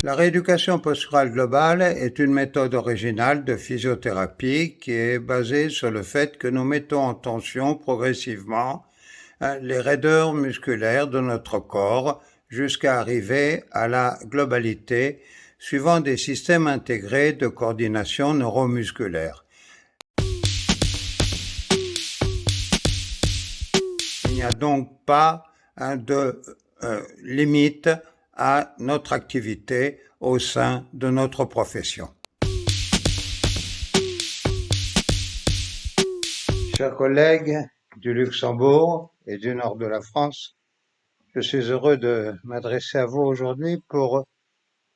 La rééducation posturale globale est une méthode originale de physiothérapie qui est basée sur le fait que nous mettons en tension progressivement les raideurs musculaires de notre corps jusqu'à arriver à la globalité suivant des systèmes intégrés de coordination neuromusculaire. Il n'y a donc pas de limite à notre activité au sein de notre profession. Chers collègues du Luxembourg et du nord de la France, je suis heureux de m'adresser à vous aujourd'hui pour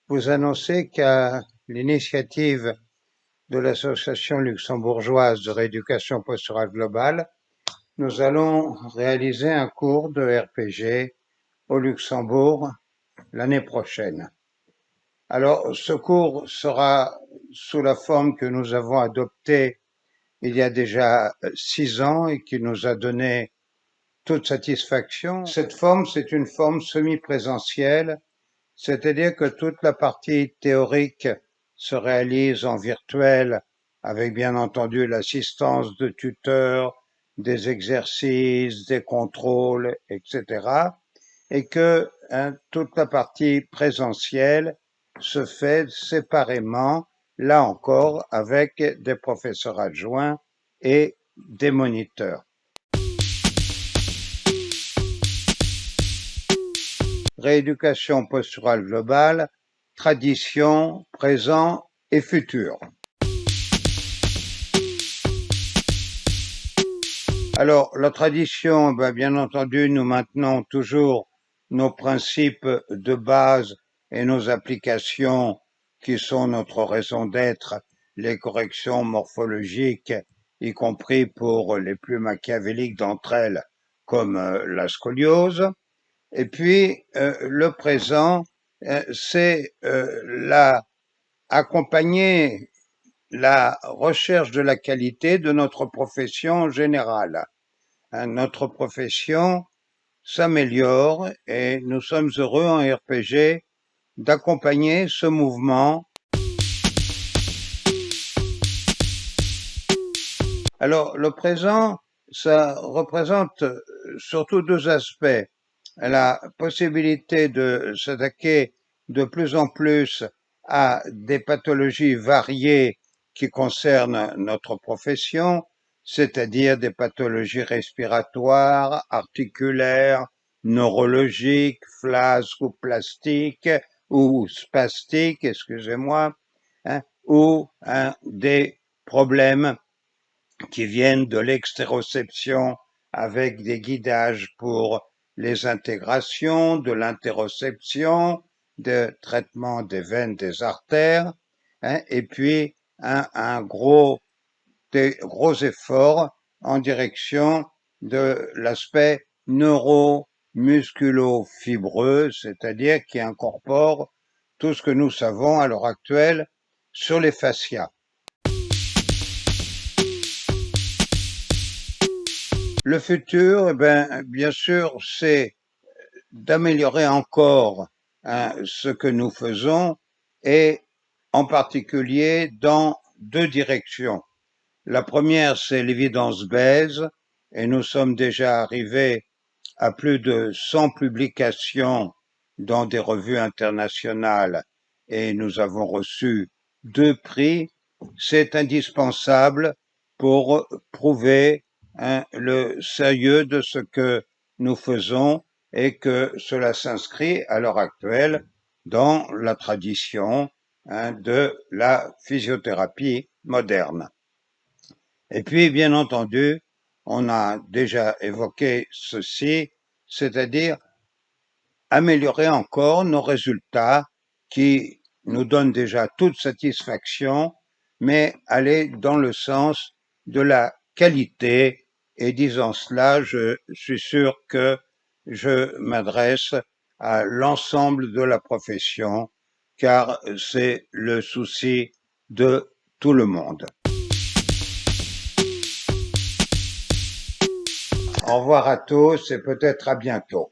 vous annoncer qu'à l'initiative de l'Association luxembourgeoise de rééducation posturale globale, nous allons réaliser un cours de RPG au Luxembourg l'année prochaine. Alors, ce cours sera sous la forme que nous avons adoptée il y a déjà 6 ans et qui nous a donné toute satisfaction. Cette forme, c'est une forme semi-présentielle, c'est-à-dire que toute la partie théorique se réalise en virtuel avec bien entendu l'assistance de tuteurs, des exercices, des contrôles, etc. Et que toute la partie présentielle se fait séparément, là encore, avec des professeurs adjoints et des moniteurs. Rééducation posturale globale, tradition, présent et futur. Alors, la tradition, bien entendu, nous maintenons toujours nos principes de base et nos applications qui sont notre raison d'être, les corrections morphologiques, y compris pour les plus machiavéliques d'entre elles, comme la scoliose. Et puis, le présent, c'est accompagner la recherche de la qualité de notre profession générale. Notre profession s'améliore et nous sommes heureux en RPG d'accompagner ce mouvement. Alors, le présent, ça représente surtout deux aspects. La possibilité de s'attaquer de plus en plus à des pathologies variées qui concernent notre profession, c'est-à-dire des pathologies respiratoires, articulaires, neurologiques, flasques ou plastiques, ou spastiques, excusez-moi, ou des problèmes qui viennent de l'extéroception avec des guidages pour les intégrations, de l'interoception, de traitement des veines, des artères, et puis des gros efforts en direction de l'aspect neuro-musculo-fibreux, c'est-à-dire qui incorpore tout ce que nous savons à l'heure actuelle sur les fascias. Le futur, bien sûr, c'est d'améliorer encore ce que nous faisons et en particulier dans deux directions. La première, c'est l'évidence Bayes et nous sommes déjà arrivés à plus de 100 publications dans des revues internationales et nous avons reçu 2 prix. C'est indispensable pour prouver le sérieux de ce que nous faisons et que cela s'inscrit à l'heure actuelle dans la tradition de la physiothérapie moderne. Et puis, bien entendu, on a déjà évoqué ceci, c'est-à-dire améliorer encore nos résultats qui nous donnent déjà toute satisfaction, mais aller dans le sens de la qualité. Et disant cela, je suis sûr que je m'adresse à l'ensemble de la profession, car c'est le souci de tout le monde. Au revoir à tous et peut-être à bientôt.